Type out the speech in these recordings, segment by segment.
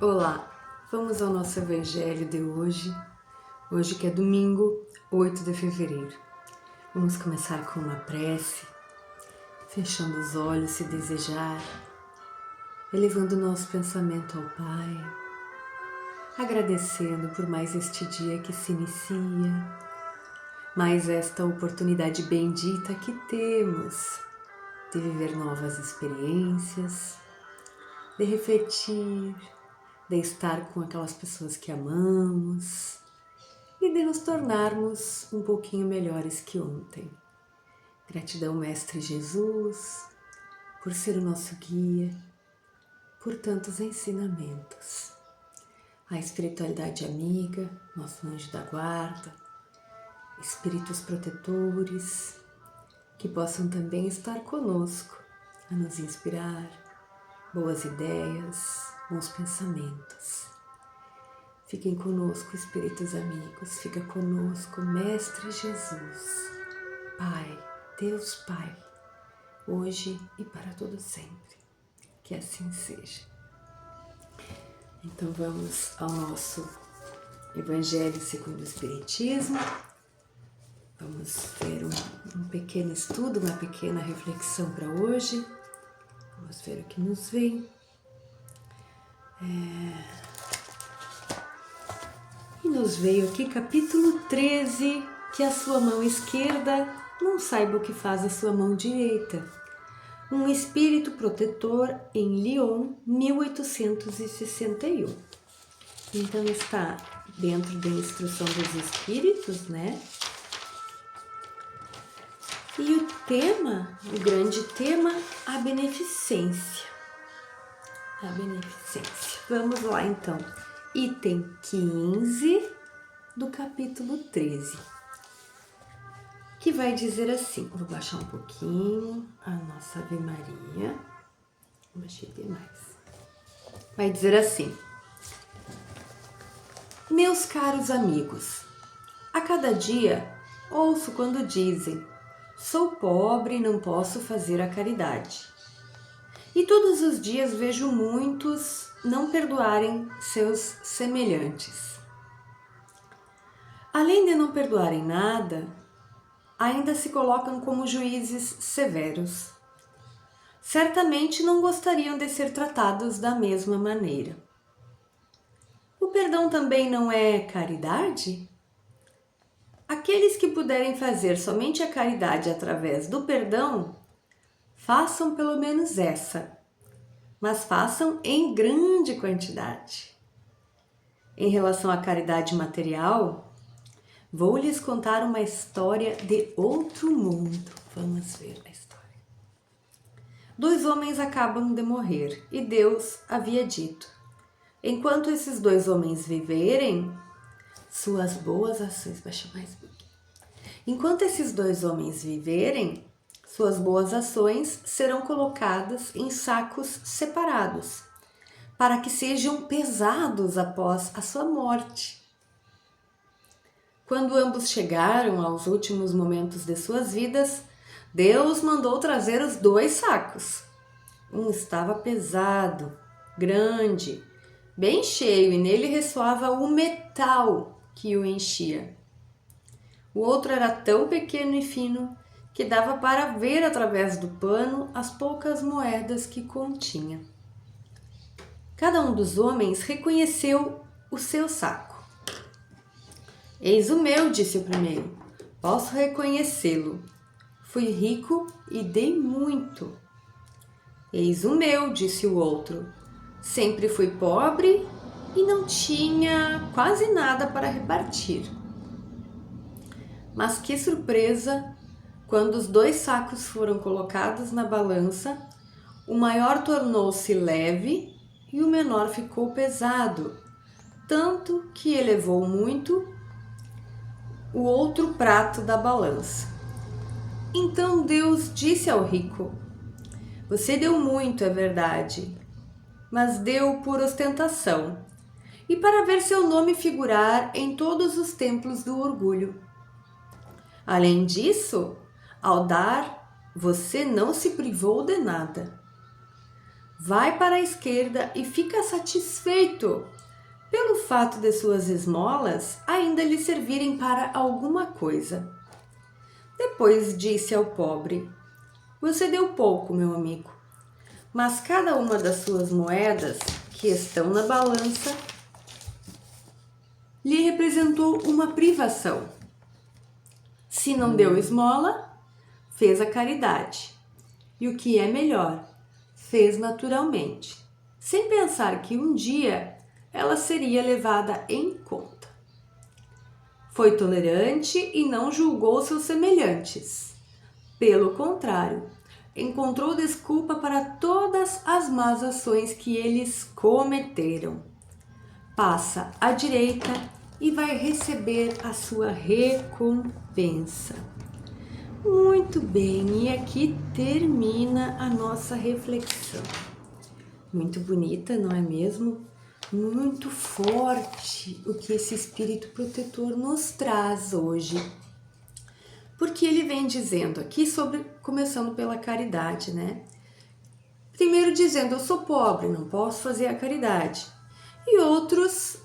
Olá, vamos ao nosso evangelho de hoje que é domingo, 8 de fevereiro. Vamos começar com uma prece, fechando os olhos se desejar, elevando o nosso pensamento ao Pai, agradecendo por mais este dia que se inicia, mais esta oportunidade bendita que temos de viver novas experiências, de refletir, de estar com aquelas pessoas que amamos e de nos tornarmos um pouquinho melhores que ontem. Gratidão, Mestre Jesus, por ser o nosso guia, por tantos ensinamentos. A espiritualidade amiga, nosso anjo da guarda, espíritos protetores, que possam também estar conosco a nos inspirar, boas ideias, bons pensamentos. Fiquem conosco, espíritos amigos, fica conosco, Mestre Jesus, Pai, Deus Pai, hoje e para todo sempre. Que assim seja. Então vamos ao nosso Evangelho segundo o Espiritismo. Vamos ver um pequeno estudo, uma pequena reflexão para hoje. Vamos ver o que nos vem. E nos veio aqui capítulo 13, que a sua mão esquerda não saiba o que faz a sua mão direita. Um espírito protetor em Lyon, 1861. Então está dentro da instrução dos espíritos, né? E o tema, o grande tema, a beneficência. A beneficência. Vamos lá então. Item 15 do capítulo 13. Que vai dizer assim, vou baixar um pouquinho a nossa Ave Maria, baixei demais. Vai dizer assim: meus caros amigos, a cada dia ouço quando dizem, sou pobre e não posso fazer a caridade. E todos os dias vejo muitos não perdoarem seus semelhantes. Além de não perdoarem nada, ainda se colocam como juízes severos. Certamente não gostariam de ser tratados da mesma maneira. O perdão também não é caridade? Aqueles que puderem fazer somente a caridade através do perdão, façam pelo menos essa, mas façam em grande quantidade. Em relação à caridade material, vou lhes contar uma história de outro mundo. Vamos ver a história. 2 homens acabam de morrer e Deus havia dito: enquanto esses 2 homens viverem, suas boas ações... Baixa mais um pouquinho. Enquanto esses 2 homens viverem, suas boas ações serão colocadas em sacos separados, para que sejam pesados após a sua morte. Quando ambos chegaram aos últimos momentos de suas vidas, Deus mandou trazer os 2 sacos. Um estava pesado, grande, bem cheio, e nele ressoava o metal que o enchia. O outro era tão pequeno e fino que dava para ver através do pano as poucas moedas que continha. Cada um dos homens reconheceu o seu saco. Eis o meu, disse o primeiro. Posso reconhecê-lo. Fui rico e dei muito. Eis o meu, disse o outro. Sempre fui pobre e não tinha quase nada para repartir. Mas que surpresa! Quando os 2 sacos foram colocados na balança, o maior tornou-se leve e o menor ficou pesado, tanto que elevou muito o outro prato da balança. Então Deus disse ao rico: você deu muito, é verdade, mas deu por ostentação e para ver seu nome figurar em todos os templos do orgulho. Além disso, ao dar, você não se privou de nada. vai para a esquerda e fica satisfeito pelo fato de suas esmolas ainda lhe servirem para alguma coisa. Depois disse ao pobre: você deu pouco, meu amigo, mas cada uma das suas moedas que estão na balança lhe representou uma privação. Se não deu esmola, fez a caridade. E o que é melhor, fez naturalmente, sem pensar que um dia ela seria levada em conta. Foi tolerante e não julgou seus semelhantes. Pelo contrário, encontrou desculpa para todas as más ações que eles cometeram. Passa à direita e vai receber a sua recompensa. Muito bem, e aqui termina a nossa reflexão. Muito bonita, não é mesmo? Muito forte o que esse espírito protetor nos traz hoje. Porque ele vem dizendo aqui sobre, começando pela caridade, né? Primeiro dizendo, eu sou pobre, não posso fazer a caridade. E outros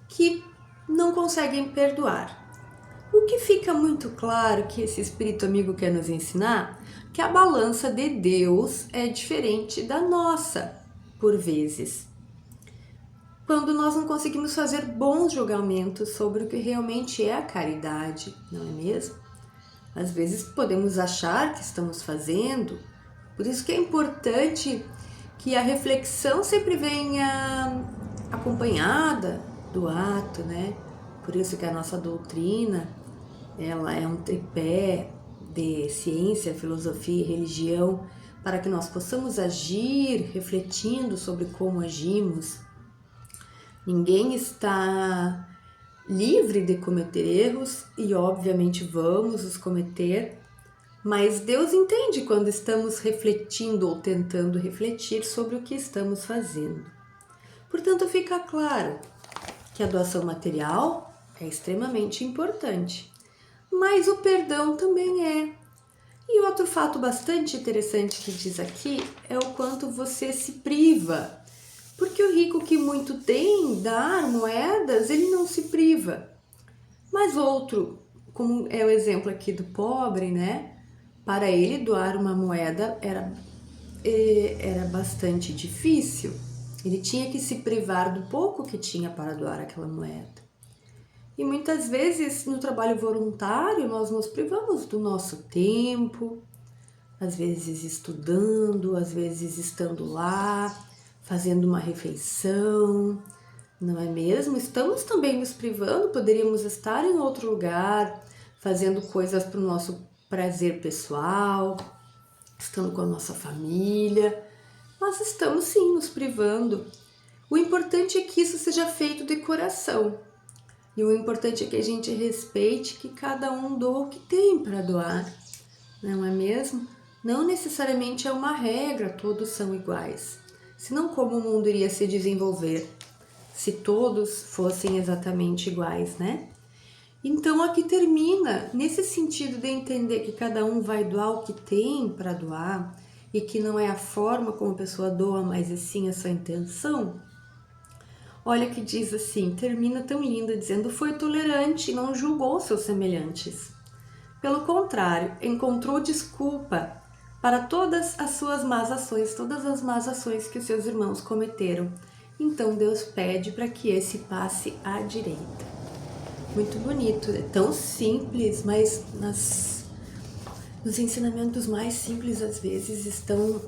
que não conseguem perdoar. O que fica muito claro que esse espírito amigo quer nos ensinar, que a balança de Deus é diferente da nossa, por vezes. Quando nós não conseguimos fazer bons julgamentos sobre o que realmente é a caridade, não é mesmo? Às vezes podemos achar que estamos fazendo, por isso que é importante que a reflexão sempre venha acompanhada do ato, né? Por isso que a nossa doutrina, ela é um tripé de ciência, filosofia e religião, para que nós possamos agir refletindo sobre como agimos. Ninguém está livre de cometer erros e obviamente vamos os cometer, mas Deus entende quando estamos refletindo ou tentando refletir sobre o que estamos fazendo. Portanto, fica claro que a doação material é extremamente importante, mas o perdão também é. E outro fato bastante interessante que diz aqui é o quanto você se priva, porque o rico que muito tem, dar moedas, ele não se priva. Mas outro, como é o exemplo aqui do pobre, né? Para ele doar uma moeda era bastante difícil. Ele tinha que se privar do pouco que tinha para doar aquela moeda. E muitas vezes no trabalho voluntário nós nos privamos do nosso tempo, às vezes estudando, às vezes estando lá, fazendo uma refeição, não é mesmo? Estamos também nos privando, poderíamos estar em outro lugar, fazendo coisas para o nosso prazer pessoal, estando com a nossa família, mas estamos sim nos privando. O importante é que isso seja feito de coração. E o importante é que a gente respeite que cada um doa o que tem para doar, não é mesmo? Não necessariamente é uma regra, todos são iguais. Senão como o mundo iria se desenvolver se todos fossem exatamente iguais, né? Então aqui termina, nesse sentido de entender que cada um vai doar o que tem para doar e que não é a forma como a pessoa doa, mas e sim a sua intenção. Olha que diz assim, termina tão linda dizendo, foi tolerante e não julgou seus semelhantes. Pelo contrário, encontrou desculpa para todas as suas más ações, todas as más ações que os seus irmãos cometeram. Então Deus pede para que esse passe à direita. Muito bonito, é tão simples, mas nos ensinamentos mais simples às vezes estão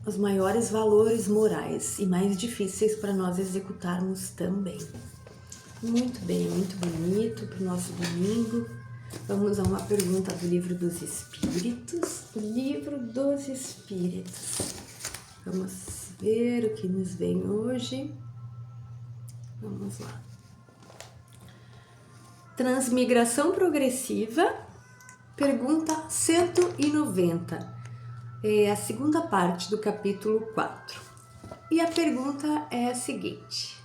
os maiores valores morais e mais difíceis para nós executarmos também. Muito bem, muito bonito para o nosso domingo. Vamos a uma pergunta do Livro dos Espíritos. O Livro dos Espíritos. Vamos ver o que nos vem hoje. Vamos lá. Transmigração progressiva, pergunta 190. É a segunda parte do capítulo 4. E a pergunta é a seguinte: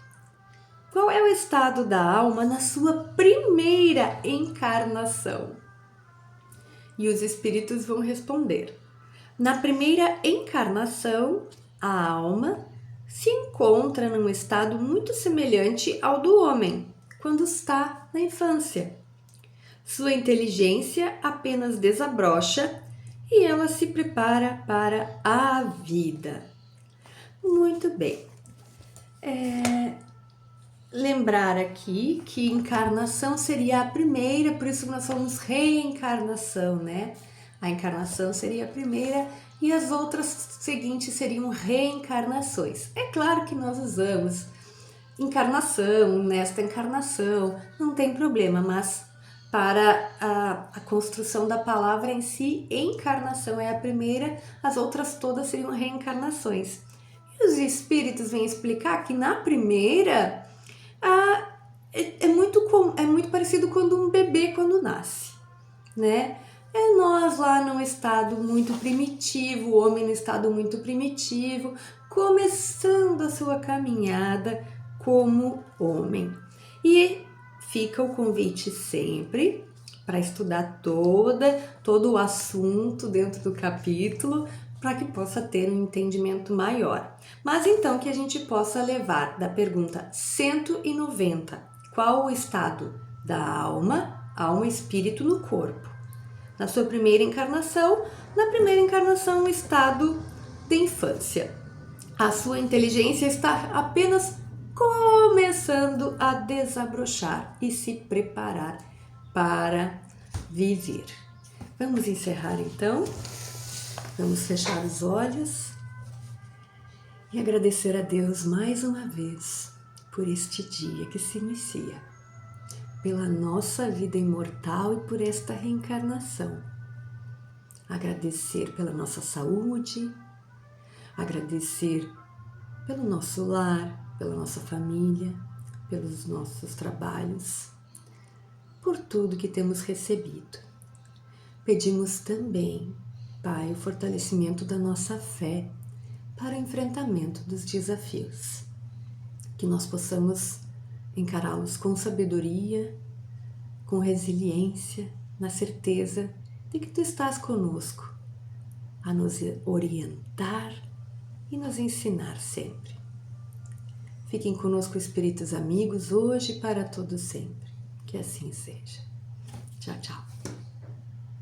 qual é o estado da alma na sua primeira encarnação? E os espíritos vão responder: na primeira encarnação, A alma se encontra num estado muito semelhante ao do homem, quando está na infância. Sua inteligência apenas desabrocha e ela se prepara para a vida. Muito bem. Lembrar aqui que encarnação seria a primeira, por isso nós somos reencarnação, né? A encarnação seria a primeira e as outras seguintes seriam reencarnações. É claro que nós usamos encarnação, nesta encarnação, não tem problema, mas para a construção da palavra em si, encarnação é a primeira, as outras todas seriam reencarnações. E os espíritos vêm explicar que na primeira é muito parecido quando um bebê quando nasce, né? É nós lá num estado muito primitivo, o homem no estado muito primitivo, começando a sua caminhada como homem. E fica o convite sempre para estudar todo o assunto dentro do capítulo, para que possa ter um entendimento maior. Mas então que a gente possa levar da pergunta 190, qual o estado da alma e espírito no corpo? Na sua primeira encarnação, o estado de infância. A sua inteligência está apenas começando a desabrochar e se preparar para viver. Vamos encerrar então? Vamos fechar os olhos e agradecer a Deus mais uma vez por este dia que se inicia, pela nossa vida imortal e por esta reencarnação. Agradecer pela nossa saúde, agradecer pelo nosso lar, pela nossa família, pelos nossos trabalhos, por tudo que temos recebido. Pedimos também, Pai, o fortalecimento da nossa fé para o enfrentamento dos desafios, que nós possamos encará-los com sabedoria, com resiliência, na certeza de que Tu estás conosco, a nos orientar e nos ensinar sempre. Fiquem conosco, espíritos amigos, hoje e para todo sempre. Que assim seja. Tchau, tchau.